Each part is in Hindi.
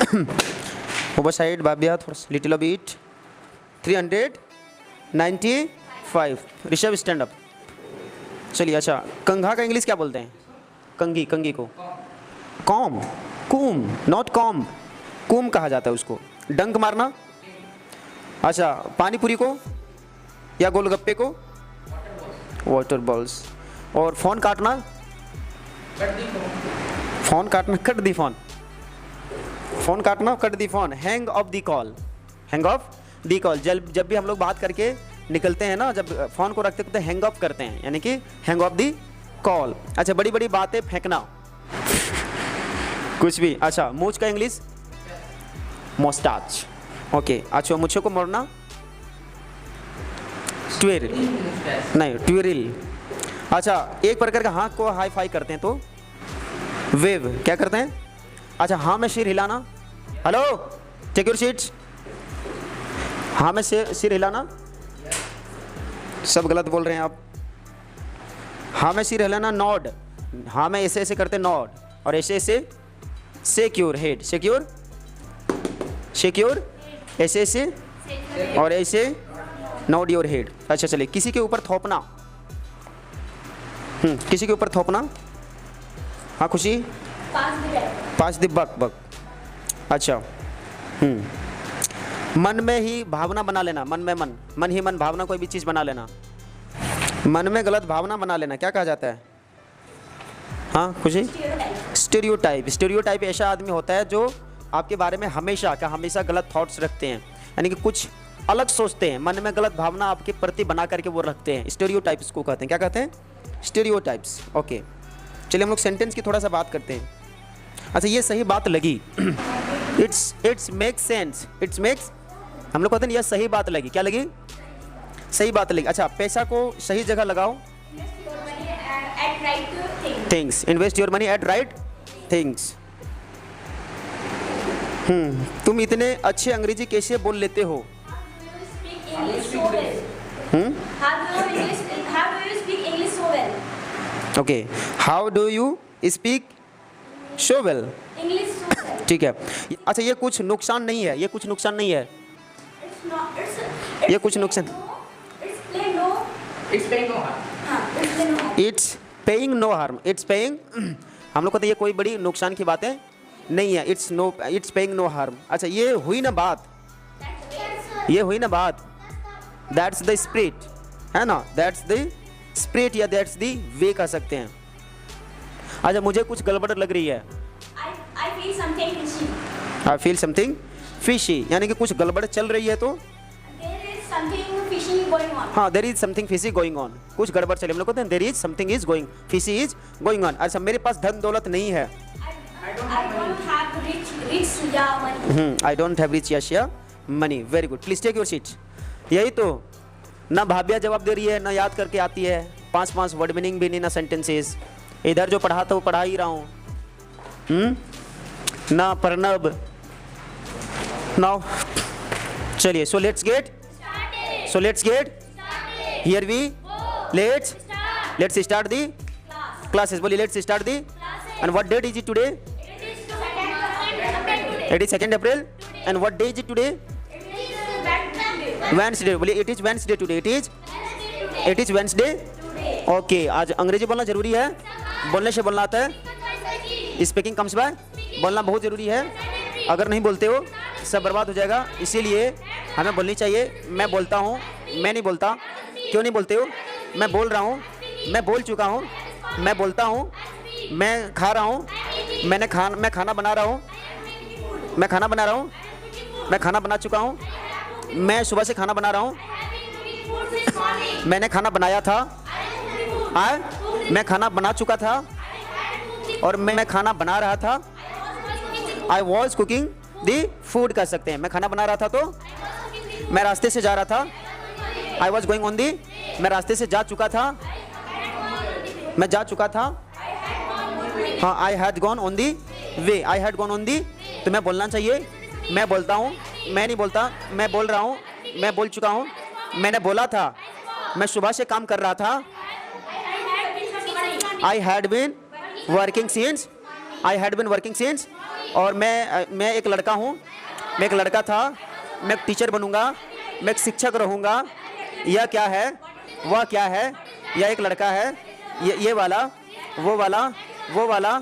ओवर साइड बाबिया थोड़ा little bit 395। Rishabh stand up. चलिए अच्छा, कंघा का इंग्लिश क्या बोलते हैं? कंघी, कंघी को कॉम, कूम, नॉट कॉम, कूम कहा जाता है उसको। डंक मारना, अच्छा पानीपुरी को या गोलगप्पे को? Water balls. और फ़ोन काटना, फ़ोन काटना, कट दी फ़ोन, फ़ोन काटना, cut the phone. Hang of the call, hang of the call. जब भी हम लोग बात करके निकलते हैं ना, जब फ़ोन को रखते तो हैंग ऑफ करते हैं, यानी कि हैंग ऑफ दी कॉल। अच्छा, बड़ी बड़ी बातें फेंकना, कुछ भी। अच्छा, मूछ का इंग्लिश मोस्टाच। ओके, अच्छा मुझे को मोड़ना, ट्विर, नहीं ट्विरिल। अच्छा, एक प्रकार का हाथ को हाई फाई करते हैं तो वेव, क्या करते हैं? अच्छा, हाँ में सिर हिलाना, हेलो टेक योर सीट्स। हाँ में सिर हिलाना, सब गलत बोल रहे हैं आप। हाँ में सिर हिलाना, नॉड, हाँ में ऐसे ऐसे करते नॉड, और ऐसे ऐसे shake your head, shake your, shake your, ऐसे ऐसे, और ऐसे नॉड योर हेड। अच्छा चलिए, किसी के ऊपर थोपना, किसी के ऊपर थोपना, हाँ खुशी, पास द बक बक। अच्छा, मन में ही भावना बना लेना, मन में मन, मन ही मन भावना, कोई भी चीज़ बना लेना, मन में गलत भावना बना लेना, क्या कहा जाता है? हाँ खुशी, स्टीरियोटाइप। स्टीरियोटाइप ऐसा आदमी होता है जो आपके बारे में हमेशा का हमेशा गलत थॉट्स रखते हैं, यानी कि कुछ अलग सोचते हैं, मन में गलत भावना आपके प्रति बना करके वो रखते हैं। स्टीरियोटाइप्स को कहते हैं, क्या कहते हैं? स्टीरियोटाइप्स। ओके, चलिए हम लोग सेंटेंस की थोड़ा सा बात करते हैं। अच्छा, ये सही बात लगी, it's make sense, it's makes, हम लोग कहते हैं यह सही बात लगी, क्या लगी? सही बात लगी। अच्छा, पैसा को सही जगह लगाओ, things, invest your money at right things. तुम इतने अच्छे अंग्रेजी कैसे बोल लेते हो? Okay, how do you speak so well, ठीक है। अच्छा, ये कुछ नुकसान नहीं है, ये कुछ नुकसान नहीं है, ये कुछ नुकसान, it's paying no harm, it's paying, हम लोग कहते हैं ये कोई बड़ी नुकसान की बातें नहीं है, इट्स पेइंग नो हार्म। अच्छा, ये हुई ना बात, ये हुई ना बात, दैट्स द स्पिरिट, है ना, दैट्स द स्पिरिट या दैट्स द वे कह सकते हैं। अच्छा, मुझे कुछ गड़बड़ लग रही है, I feel something fishy. I feel something fishy, यानी कि कुछ गड़बड़ चल रही है तो There is something fishy going on. हाँ, there is something fishy going on, कुछ गड़बड़ चले, हम लोग कहते हैं there is something is going, fishy is going on. अच्छा, मेरे पास धन दौलत नहीं है, I don't have rich money. I don't have rich या money. Very good, please take your seat. यही तो, ना भाभ्या जवाब दे रही है, ना याद करके आती है, 5 वर्ड मीनिंग भी नहीं, ना सेंटेंसेस। इधर जो पढ़ा था वो पढ़ा ही रहा हूँ, ना प्रणब। नाउ चलिए, so let's get here we let's start the classes. बोलिए, let's start the. And what date is it today? It is 2 April. And what day is it today? Wednesday. बोलिए, it is Wednesday today, it is Wednesday. Okay, आज अंग्रेजी बोलना जरूरी है, बोलने से बोलना आता है, स्पीकिंग कम्स बाय, बोलना बहुत ज़रूरी है। अगर नहीं बोलते हो सब बर्बाद हो जाएगा, इसीलिए हमें बोलनी चाहिए। मैं बोलता हूँ, मैं नहीं बोलता। क्यों नहीं बोलते हो? मैं बोल रहा हूँ, मैं बोल चुका हूँ, मैं बोलता हूँ, मैं खा रहा हूँ, मैं खाना बना रहा हूँ, मैं खाना बना रहा हूँ, मैं खाना बना चुका हूँ, मैं सुबह से खाना बना रहा हूँ, मैंने खाना बनाया था, मैं खाना बना चुका था, और मैं खाना बना रहा था। I was cooking the food कर सकते हैं। मैं खाना बना रहा था तो मैं रास्ते से जा रहा था, I was going on the, मैं रास्ते से जा चुका था, मैं जा चुका था। हाँ, I had gone on the way, I had gone on the, तो मैं बोलना चाहिए, मैं बोलता हूँ, मैं नहीं बोलता, मैं बोल रहा हूँ, मैं बोल चुका हूँ, मैंने बोला था, मैं सुबह से काम कर रहा था। I had been working since, I had been working since और मैं एक लड़का हूँ, मैं एक लड़का था, मैं एक टीचर बनूंगा, मैं एक शिक्षक रहूँगा। यह क्या है, वह क्या है, यह एक लड़का है, ये वाला, वो वाला, वो वाला,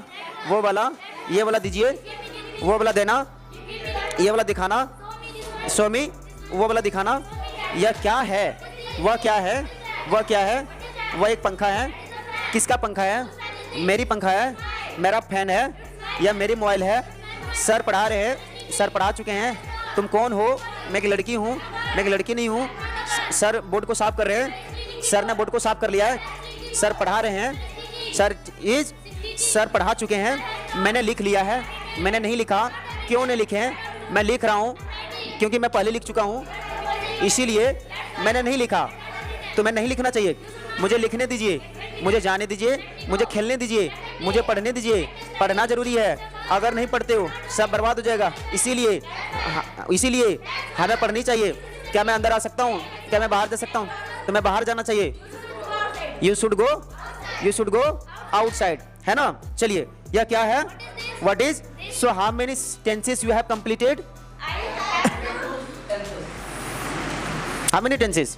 वो वाला, ये वाला दीजिए, वो वाला देना, ये वाला दिखाना, शो मी, वो वाला दिखाना। यह क्या है, वह क्या है, वह क्या है, वह एक पंखा है। किसका पंखा है? मेरी पंखा है, मेरा फैन है, या मेरी मोबाइल है। सर पढ़ा रहे हैं, सर पढ़ा चुके हैं। तुम कौन हो? मैं एक लड़की हूँ, मैं एक लड़की नहीं हूँ। सर बोर्ड को साफ कर रहे हैं, सर ने बोर्ड को साफ कर लिया है। सर पढ़ा रहे हैं, सर पढ़ा चुके हैं। मैंने लिख लिया है, मैंने नहीं लिखा। क्यों नहीं लिखे हैं? मैं लिख रहा हूँ क्योंकि मैं पहले लिख चुका हूँ, इसीलिए मैंने नहीं लिखा। तुम्हें नहीं लिखना चाहिए। मुझे लिखने दीजिए, मुझे जाने दीजिए, मुझे खेलने दीजिए, मुझे पढ़ने दीजिए। पढ़ना जरूरी है, अगर नहीं पढ़ते हो सब बर्बाद हो जाएगा। इसीलिए हमें पढ़नी चाहिए। क्या मैं अंदर आ सकता हूँ? क्या मैं बाहर जा सकता हूँ? तो मैं बाहर जाना चाहिए। यू शुड गो आउटसाइड, है ना। चलिए, यह क्या है? What is? So how many tenses you have completed? How many tenses?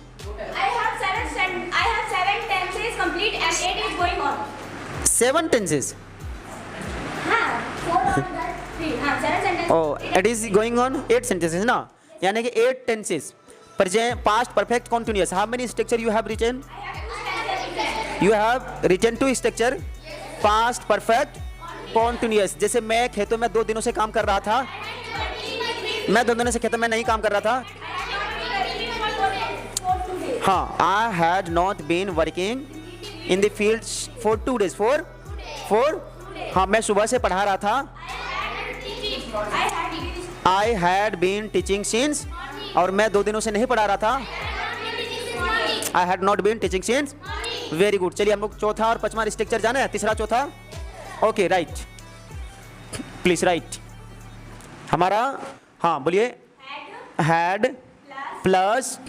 I have seven tenses complete and 8 is going on. 7 tenses. हाँ, 4 on that 3. हाँ, 7 sentences. Oh, it is going on 8 sentences ना, यानी कि 8 tenses. Past perfect continuous. How many structure you have written? I have 2 sentences. You have written 2 structure. Past perfect continuous. जैसे मैं खेतों में 2 दिनों से काम कर रहा था। मैं 2 दिनों से खेतों में नहीं काम कर रहा था। हाँ, I had not been working in the fields for 2 days. हाँ, मैं सुबह से पढ़ा रहा था। I had been teaching since, और मैं 2 दिनों से नहीं पढ़ा रहा था। I had not been teaching since. Very good. चलिए, हम लोग चौथा और पांचवा स्ट्रक्चर जाना है, तीसरा चौथा। Okay, right, please write. हमारा, हाँ बोलिए। Had plus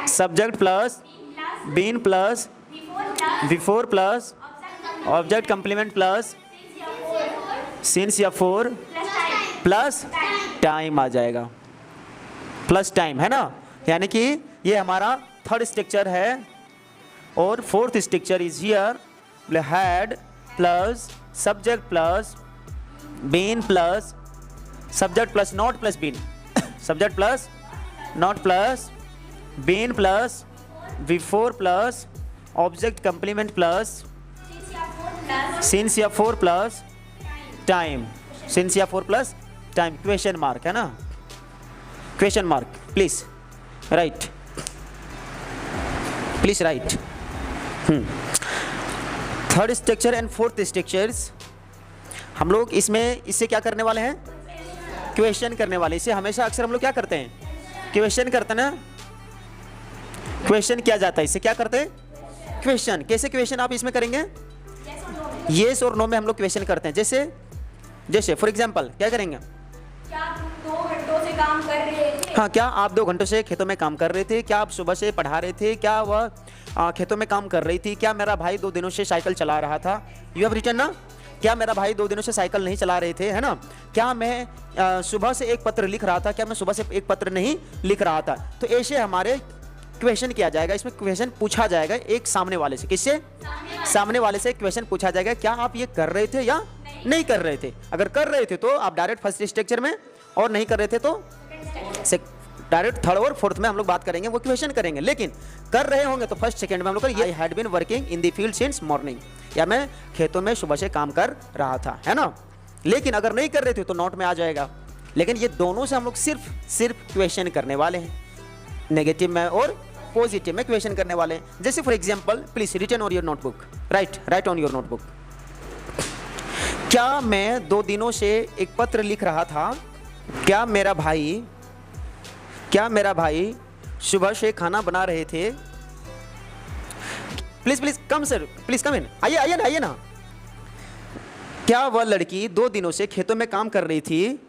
subject plus been plus before plus object complement plus since या फॉर प्लस टाइम आ जाएगा। प्लस टाइम, है ना। यानी कि ये हमारा थर्ड स्ट्रक्चर है। और fourth structure is here had plus subject plus been plus subject plus not plus been subject plus not plus been plus before plus object complement plus since या फॉर प्लस टाइम। सिंस या for plus time, question mark, है ना। Question mark, please write, please write. Third structure and fourth structures हम लोग इससे क्या करने वाले हैं? क्वेश्चन करने वाले। इसे हमेशा अक्सर हम लोग क्या करते हैं? क्वेश्चन करते हैं ना। क्वेश्चन किया जाता है, इससे क्या करते हैं? क्वेश्चन। कैसे क्वेश्चन आप इसमें करेंगे? येस और नो में हम लोग क्वेश्चन करते हैं। जैसे फॉर एग्जाम्पल क्या करेंगे? क्या आप 2 घंटों से काम कर रहे थे? हाँ, क्या आप 2 घंटों से खेतों में काम कर रहे थे? क्या आप सुबह से पढ़ा रहे थे? क्या वह खेतों में काम कर रही थी? क्या मेरा भाई 2 दिनों से साइकिल चला रहा था? यू हैव रिटन ना। क्या मेरा भाई 2 दिनों से साइकिल नहीं चला रहे थे, है ना। क्या मैं सुबह से एक पत्र लिख रहा था? क्या मैं सुबह से एक पत्र नहीं लिख रहा था? तो ऐसे हमारे क्वेश्चन किया जाएगा। इसमें क्वेश्चन पूछा जाएगा एक सामने वाले से। किससे? सामने वाले से क्वेश्चन पूछा जाएगा, क्या आप ये कर रहे थे या नहीं कर रहे थे। अगर कर रहे थे तो आप डायरेक्ट फर्स्ट स्ट्रक्चर में, और नहीं कर रहे थे तो डायरेक्ट थर्ड और फोर्थ में हम लोग बात करेंगे, वो क्वेश्चन करेंगे। लेकिन कर रहे होंगे तो फर्स्ट सेकंड में हम लोग करेंगे I had been working in the field since morning, या मैं खेतों में सुबह से काम कर रहा था, है ना। लेकिन अगर नहीं कर रहे थे तो नॉट में आ जाएगा। लेकिन ये दोनों से हम लोग सिर्फ क्वेश्चन करने वाले हैं, नेगेटिव में और पॉजिटिव में क्वेश्चन करने वाले हैं। जैसे for example, please written on your notebook, write on your notebook. क्या मैं 2 दिनों से एक पत्र लिख रहा था? क्या मेरा भाई सुबह से खाना बना रहे थे? Please come sir, please come in, आइए ना। क्या वह लड़की 2 दिनों से खेतों में काम कर रही थी?